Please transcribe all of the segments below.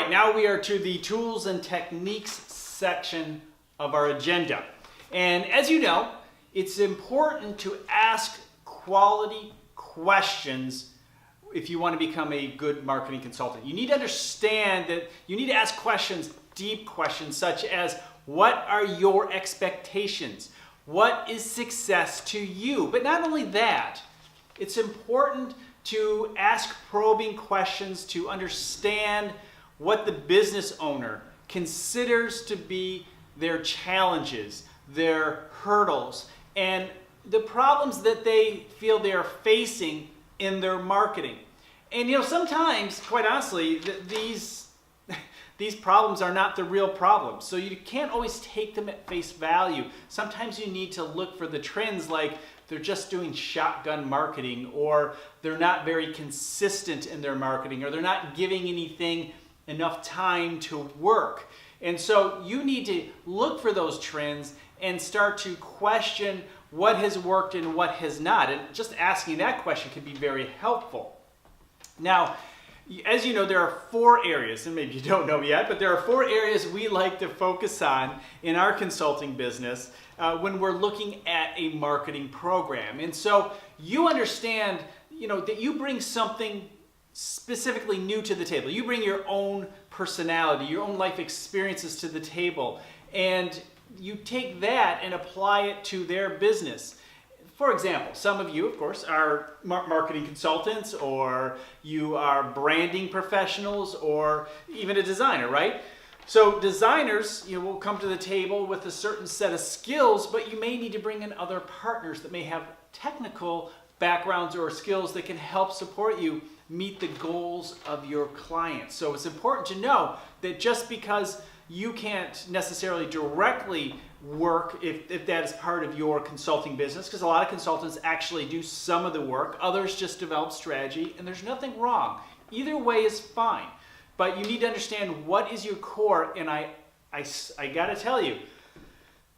right, now we are to the tools and techniques section of our agenda. And as you know, it's important to ask quality questions if you want to become a good marketing consultant. You need to understand that you need to ask questions, deep questions, such as, what are your expectations? What is success to you? But not only that, it's important to ask probing questions to understand what the business owner considers to be their challenges, their hurdles, and the problems that they feel they are facing in their marketing. And sometimes, quite honestly, these problems are not the real problems. So you can't always take them at face value. Sometimes you need to look for the trends, like they're just doing shotgun marketing, or they're not very consistent in their marketing, or they're not giving anything enough time to work. And so you need to look for those trends and start to question what has worked and what has not. And just asking that question can be very helpful. Now, as you know, there are 4 areas, and maybe you don't know yet, but there are 4 areas we like to focus on in our consulting business when we're looking at a marketing program. And so you understand, that you bring something specifically new to the table. You bring your own personality, your own life experiences to the table, and you take that and apply it to their business. For example, some of you, of course, are marketing consultants, or you are branding professionals, or even a designer, right? So designers, will come to the table with a certain set of skills, but you may need to bring in other partners that may have technical backgrounds or skills that can help support you meet the goals of your clients. So it's important to know that just because you can't necessarily directly work if that is part of your consulting business, because a lot of consultants actually do some of the work, others just develop strategy, and there's nothing wrong. Either way is fine, but you need to understand what is your core. And I got to tell you,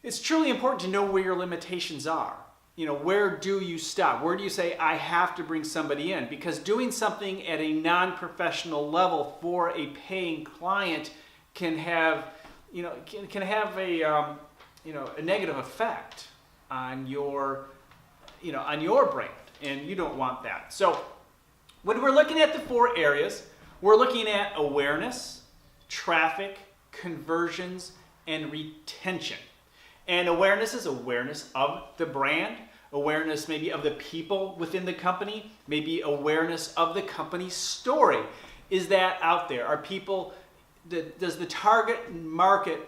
it's truly important to know where your limitations are. Where do you stop? Where do you say, I have to bring somebody in? Because doing something at a non-professional level for a paying client can have a negative effect on your brand, and you don't want that. So when we're looking at the 4 areas, we're looking at awareness, traffic, conversions, and retention. And awareness is awareness of the brand, awareness maybe of the people within the company, maybe awareness of the company's story. Is that out there? Are people, does the target market,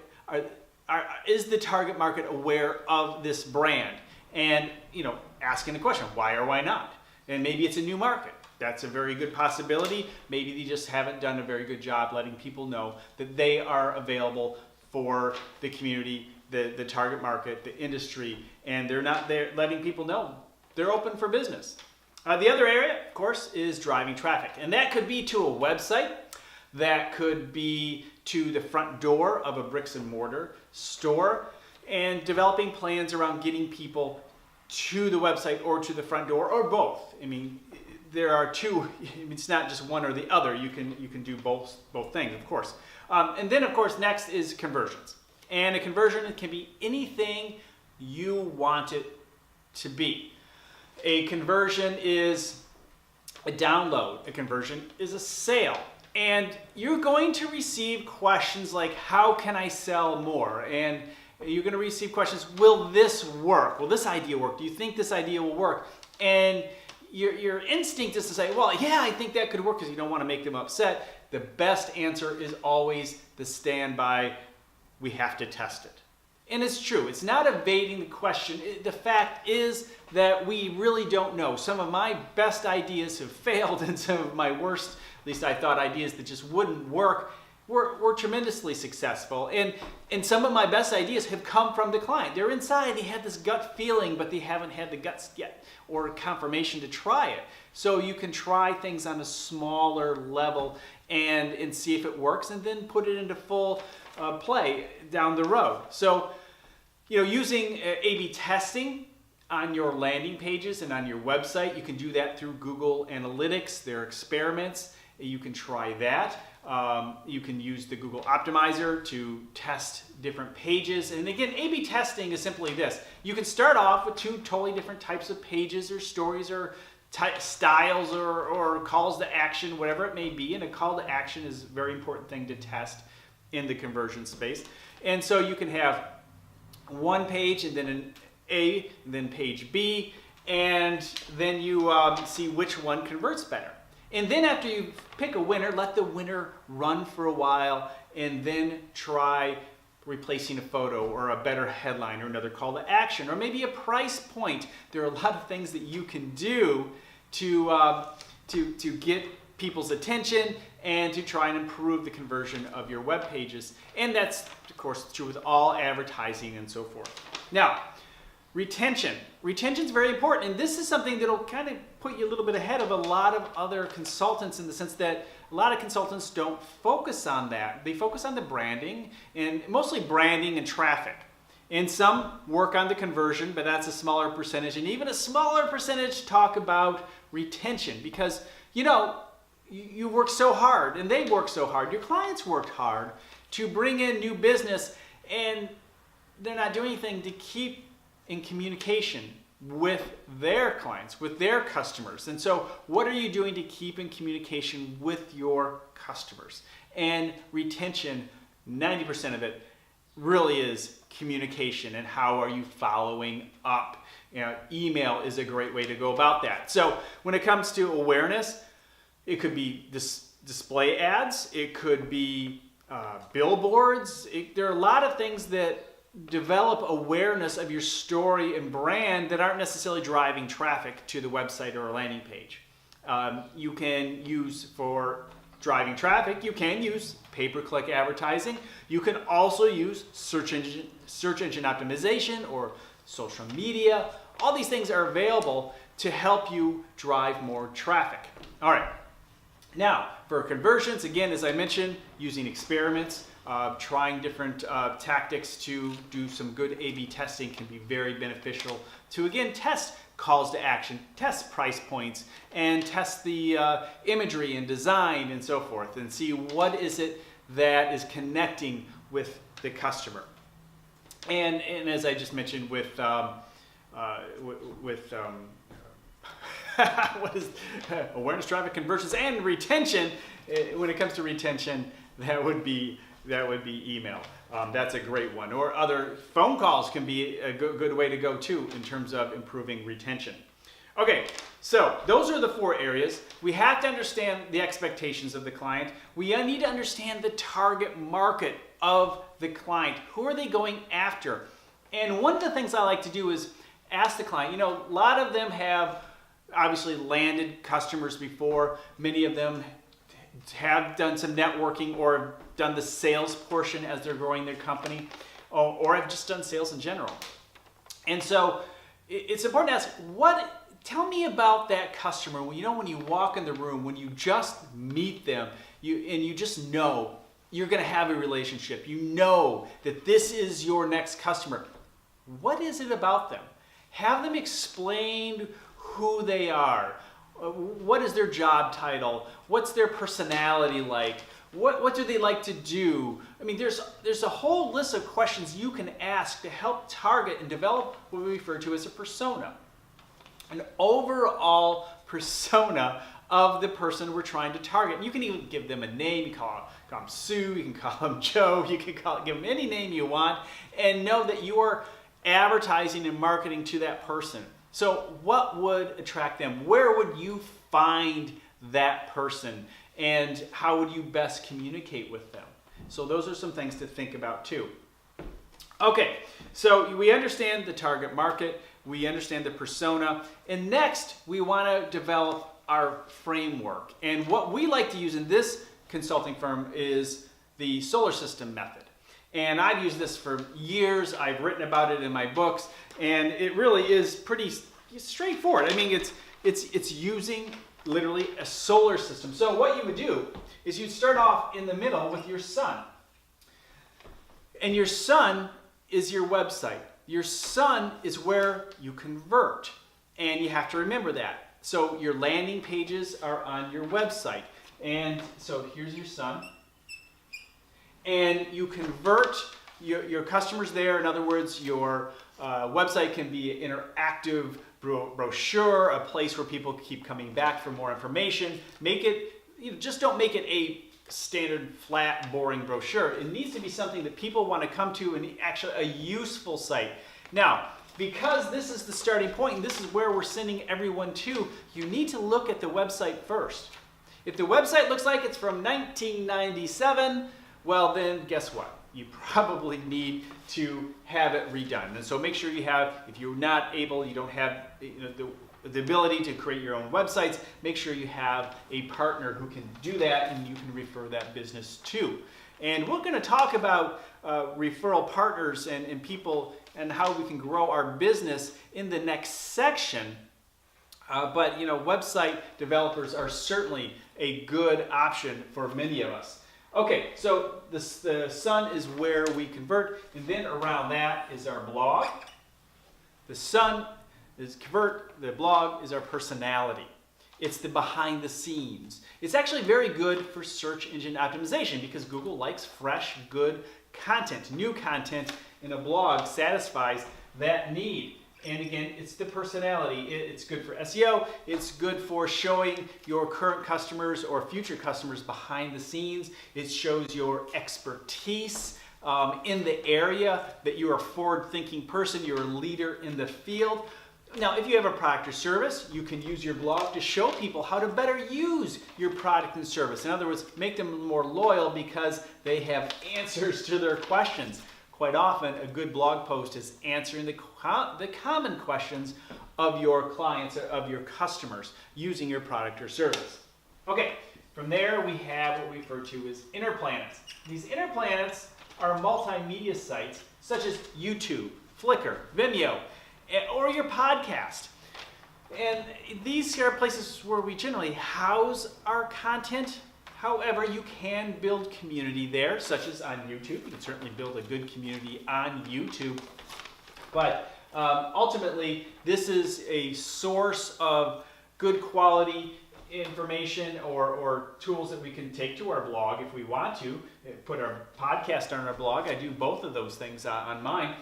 is the target market aware of this brand? And, asking the question, why or why not? And maybe it's a new market. That's a very good possibility. Maybe they just haven't done a very good job letting people know that they are available for the community, the target market, the industry, and they're not there letting people know they're open for business. The other area, of course, is driving traffic. And that could be to a website. That could be to the front door of a bricks and mortar store, and developing plans around getting people to the website or to the front door, or both. There are 2. It's not just one or the other. You can do both things, of course. And then, of course, next is conversions. And a conversion can be anything you want it to be. A conversion is a download. A conversion is a sale. And you're going to receive questions like, how can I sell more? And you're going to receive questions, will this work? Will this idea work? Do you think this idea will work? And your instinct is to say, well, yeah, I think that could work, because you don't want to make them upset. The best answer is always the standby, we have to test it. And it's true. It's not evading the question. The fact is that we really don't know. Some of my best ideas have failed, and some of my worst, at least I thought, ideas that just wouldn't work were tremendously successful. And some of my best ideas have come from the client. They're inside, they had this gut feeling, but they haven't had the guts yet or confirmation to try it. So you can try things on a smaller level and see if it works, and then put it into full play down the road. So, using A/B testing on your landing pages and on your website, you can do that through Google Analytics. There are experiments, You can try that. You can use the Google Optimizer to test different pages. And again, A/B testing is simply this. You can start off with two totally different types of pages or stories or styles or calls to action, whatever it may be. And a call to action is a very important thing to test in the conversion space. And so you can have one page and then an A, and then page B, and then you see which one converts better. And then after you pick a winner, let the winner run for a while and then try replacing a photo or a better headline or another call to action or maybe a price point. There are a lot of things that you can do to get people's attention and to try and improve the conversion of your web pages. And that's, of course, true with all advertising and so forth. Now, retention. Retention is very important, and this is something that'll kind of put you a little bit ahead of a lot of other consultants in the sense that a lot of consultants don't focus on that. They focus on the branding, and mostly branding and traffic. And some work on the conversion, but that's a smaller percentage, and even a smaller percentage talk about retention because, you know, you work so hard, and they work so hard. Your clients worked hard to bring in new business, and they're not doing anything to keep in communication with their clients, with their customers. And so what are you doing to keep in communication with your customers? And retention, 90% of it really is communication and how are you following up. You know, email is a great way to go about that. So when it comes to awareness, it could be display ads, it could be billboards. There are a lot of things that develop awareness of your story and brand that aren't necessarily driving traffic to the website or a landing page. You can use for driving traffic, you can use pay-per-click advertising. You can also use search engine optimization or social media. All these things are available to help you drive more traffic. All right. Now, for conversions, again, as I mentioned, using experiments, trying different tactics to do some good A/B testing can be very beneficial to, again, test calls to action, test price points, and test the imagery and design and so forth, and see what is it that is connecting with the customer. And as I just mentioned with what is awareness, traffic, conversions, and retention. When it comes to retention, that would be email. That's a great one. Or other phone calls can be a good way to go too in terms of improving retention. Okay, so those are the four areas. We have to understand the expectations of the client. We need to understand the target market of the client. Who are they going after? And one of the things I like to do is ask the client, you know, a lot of them have obviously landed customers before. Many of them have done some networking or done the sales portion as they're growing their company, or have just done sales in general. And so it's important to ask, tell me about that customer. When you walk in the room, when you just meet them, you just know you're going to have a relationship. You know that this is your next customer. What is it about them? Have them explain who they are. What is their job title? What's their personality like? What do they like to do? I mean, there's a whole list of questions you can ask to help target and develop what we refer to as a persona. An overall persona of the person we're trying to target. You can even give them a name. You can call them Sue, you can call them Joe, you can give them any name you want, and know that you are advertising and marketing to that person. So what would attract them? Where would you find that person? And how would you best communicate with them? So those are some things to think about too. Okay, so we understand the target market, we understand the persona, and next we want to develop our framework. And what we like to use in this consulting firm is the solar system method. And I've used this for years. I've written about it in my books, and it really is pretty straightforward. I mean, it's using literally a solar system. So what you would do is you'd start off in the middle with your sun. And your sun is your website. Your sun is where you convert. And you have to remember that. So your landing pages are on your website. And so here's your son. And you convert your customers there. In other words, your website can be an interactive brochure, a place where people keep coming back for more information. Make it, just don't make it a standard, flat, boring brochure. It needs to be something that people want to come to and actually a useful site. Now, because this is the starting point and this is where we're sending everyone to, you need to look at the website first. If the website looks like it's from 1997, well then guess what? You probably need to have it redone. And so make sure you have, if you're not able, you don't have the ability to create your own websites, make sure you have a partner who can do that and you can refer that business to. And we're going to talk about referral partners and people and how we can grow our business in the next section. But website developers are certainly a good option for many of us. Okay, so the sun is where we convert, and then around that is our blog. The sun is convert, the blog is our personality. It's the behind the scenes. It's actually very good for search engine optimization because Google likes fresh, good content. New content in a blog satisfies that need. And again, it's the personality. It's good for SEO. It's good for showing your current customers or future customers behind the scenes. It shows your expertise in the area, that you're a forward-thinking person. You're a leader in the field. Now, if you have a product or service, you can use your blog to show people how to better use your product and service. In other words, make them more loyal because they have answers to their questions. Quite often, a good blog post is answering the common questions of your clients, of your customers, using your product or service. Okay, from there we have what we refer to as inner planets. These inner planets are multimedia sites such as YouTube, Flickr, Vimeo, or your podcast. And these are places where we generally house our content. However, you can build community there, such as on YouTube. You can certainly build a good community on YouTube. But ultimately, this is a source of good quality information or tools that we can take to our blog if we want to. Put our podcast on our blog. I do both of those things on mine.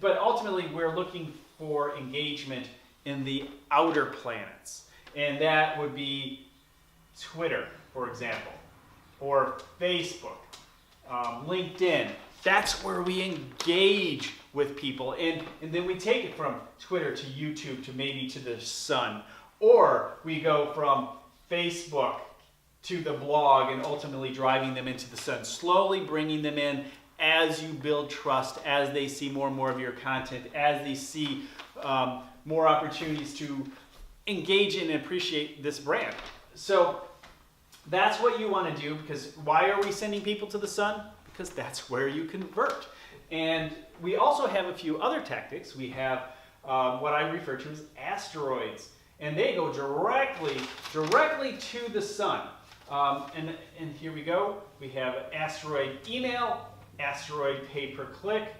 But ultimately, we're looking for engagement in the outer planets. And that would be Twitter, for example, or Facebook, LinkedIn. That's where we engage with people. And then we take it from Twitter to YouTube to maybe to the sun. Or we go from Facebook to the blog and ultimately driving them into the sun, slowly bringing them in as you build trust, as they see more and more of your content, as they see more opportunities to engage in and appreciate this brand. So that's what you want to do, because why are we sending people to the sun? Because that's where you convert. And we also have a few other tactics. We have what I refer to as asteroids, and they go directly to the sun. And here we go. We have asteroid email, asteroid pay-per-click,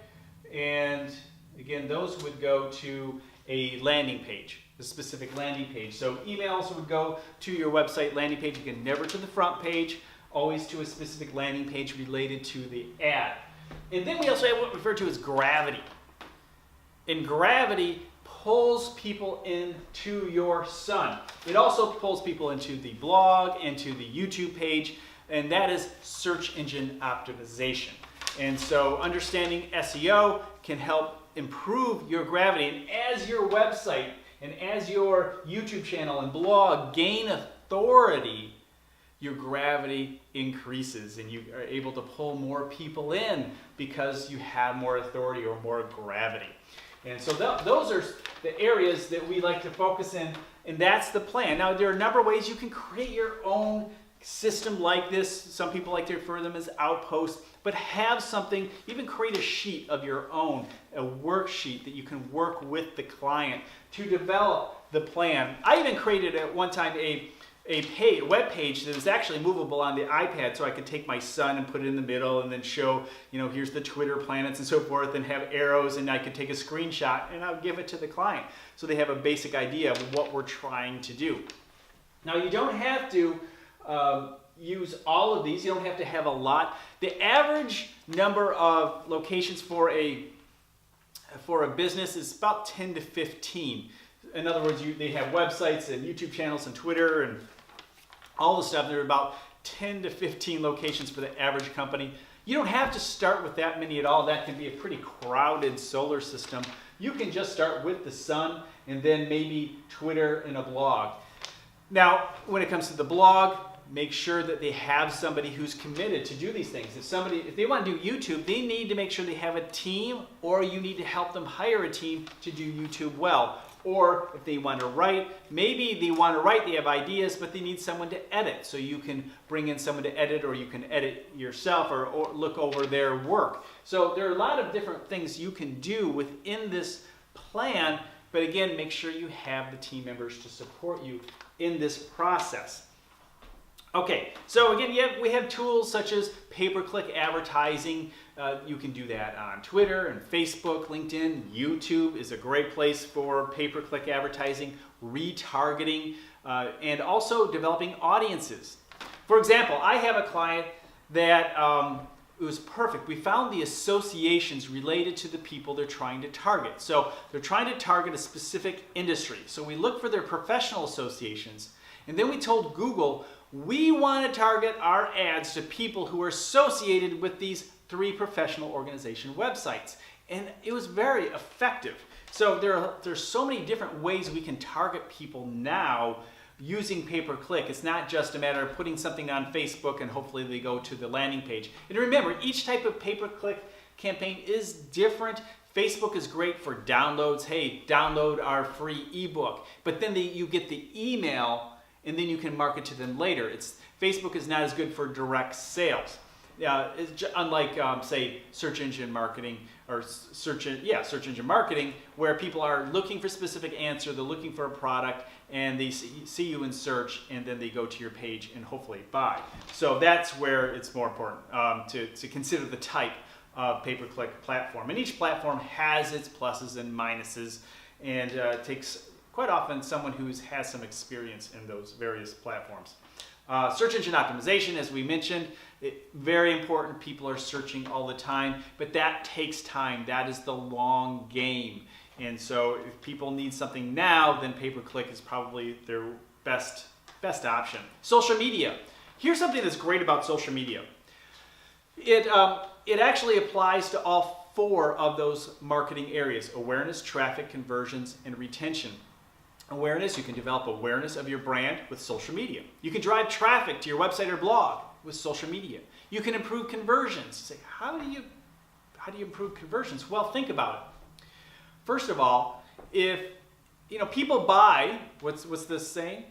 and again, those would go to a landing page, a specific landing page. So emails would go to your website landing page, again, never to the front page, always to a specific landing page related to the ad. And then we also have what we refer to as gravity. And gravity pulls people into your sun. It also pulls people into the blog, into the YouTube page, and that is search engine optimization. And so understanding SEO can help improve your gravity. And as your website and as your YouTube channel and blog gain authority, your gravity increases and you are able to pull more people in because you have more authority or more gravity. And so those are the areas that we like to focus in, and that's the plan. Now, there are a number of ways you can create your own system like this. Some people like to refer to them as outposts, but have something, even create a sheet of your own, a worksheet that you can work with the client to develop the plan. I even created at one time a web page that was actually movable on the iPad, so I could take my sun and put it in the middle and then show, here's the Twitter planets and so forth, and have arrows, and I could take a screenshot and I'll give it to the client so they have a basic idea of what we're trying to do. Now, you don't have to use all of these. You don't have to have a lot. The average number of locations for a business is about 10 to 15. In other words, they have websites and YouTube channels and Twitter and all the stuff. There are about 10 to 15 locations for the average company. You don't have to start with that many at all. That can be a pretty crowded solar system. You can just start with the sun and then maybe Twitter and a blog. Now, when it comes to the blog, make sure that they have somebody who's committed to do these things. If they want to do YouTube, they need to make sure they have a team, or you need to help them hire a team to do YouTube well. Or if they want to write, maybe they want to write, they have ideas, but they need someone to edit. So you can bring in someone to edit, or you can edit yourself, or look over their work. So there are a lot of different things you can do within this plan, but again, make sure you have the team members to support you in this process. Okay, so again, we have tools such as pay-per-click advertising. You can do that on Twitter and Facebook, LinkedIn. YouTube is a great place for pay-per-click advertising, retargeting, and also developing audiences. For example, I have a client that it was perfect. We found the associations related to the people they're trying to target. So they're trying to target a specific industry. So we look for their professional associations, and then we told Google, we want to target our ads to people who are associated with these 3 professional organization websites. And it was very effective. So there's so many different ways we can target people now using pay-per-click. It's not just a matter of putting something on Facebook and hopefully they go to the landing page. And remember, each type of pay-per-click campaign is different. Facebook is great for downloads. Hey, download our free ebook. But then you get the email, and then you can market to them later. Facebook is not as good for direct sales. Unlike, say, search engine marketing or search engine marketing, where people are looking for a specific answer, they're looking for a product, and they see you in search, and then they go to your page and hopefully buy. So that's where it's more important to consider the type of pay-per-click platform. And each platform has its pluses and minuses, and takes quite often someone who has some experience in those various platforms. Search engine optimization, as we mentioned, very important. People are searching all the time, but that takes time. That is the long game. And so if people need something now, then pay-per-click is probably their best option. Social media. Here's something that's great about social media. It actually applies to all 4 of those marketing areas: awareness, traffic, conversions, and retention. Awareness, you can develop awareness of your brand with social media. You can drive traffic to your website or blog with social media. You can improve conversions. Say, how do you improve conversions? Well, think about it. First of all, if people buy, what's this saying?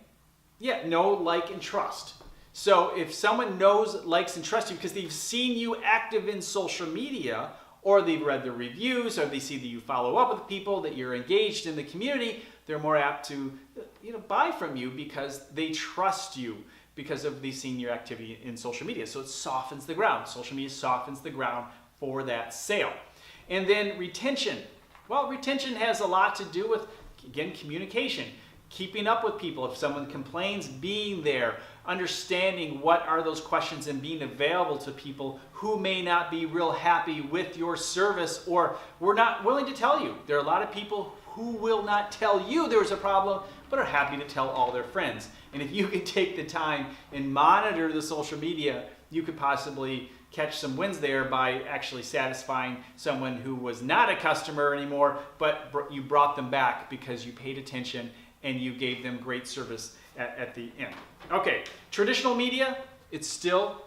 Yeah, know, like, and trust. So if someone knows, likes, and trusts you because they've seen you active in social media, or they've read the reviews, or they see that you follow up with people, that you're engaged in the community, they're more apt to buy from you because they trust you because of they've seen your activity in social media. So it softens the ground. Social media softens the ground for that sale. And then retention. Well, retention has a lot to do with, again, communication. Keeping up with people. If someone complains, being there, understanding what are those questions, and being available to people who may not be real happy with your service, or were not willing to tell you. There are a lot of people who will not tell you there's a problem, but are happy to tell all their friends. And if you can take the time and monitor the social media, you could possibly catch some wins there by actually satisfying someone who was not a customer anymore, but you brought them back because you paid attention and you gave them great service at the end. Okay, traditional media, it's still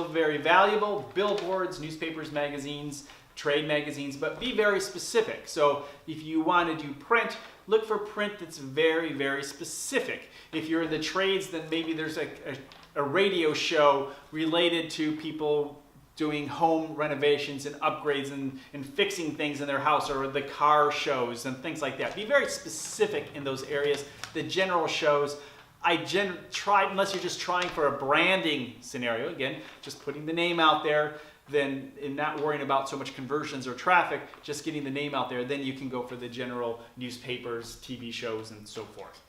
very valuable. Billboards, newspapers, magazines, trade magazines, but be very specific. So if you want to do print, look for print that's very, very specific. If you're in the trades, then maybe there's a radio show related to people doing home renovations and upgrades and fixing things in their house, or the car shows and things like that. Be very specific in those areas. The general shows, unless you're just trying for a branding scenario, again, just putting the name out there, then and not worrying about so much conversions or traffic, just getting the name out there, then you can go for the general newspapers, TV shows, and so forth.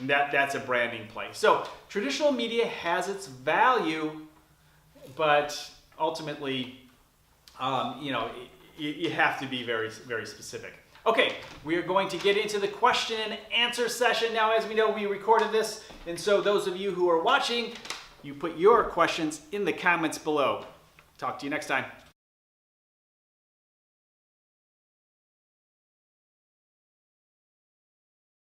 And that's a branding play. So traditional media has its value, but ultimately, you have to be very, very specific. Okay, we are going to get into the question and answer session. Now, as we know, we recorded this, and so those of you who are watching, you put your questions in the comments below. Talk to you next time.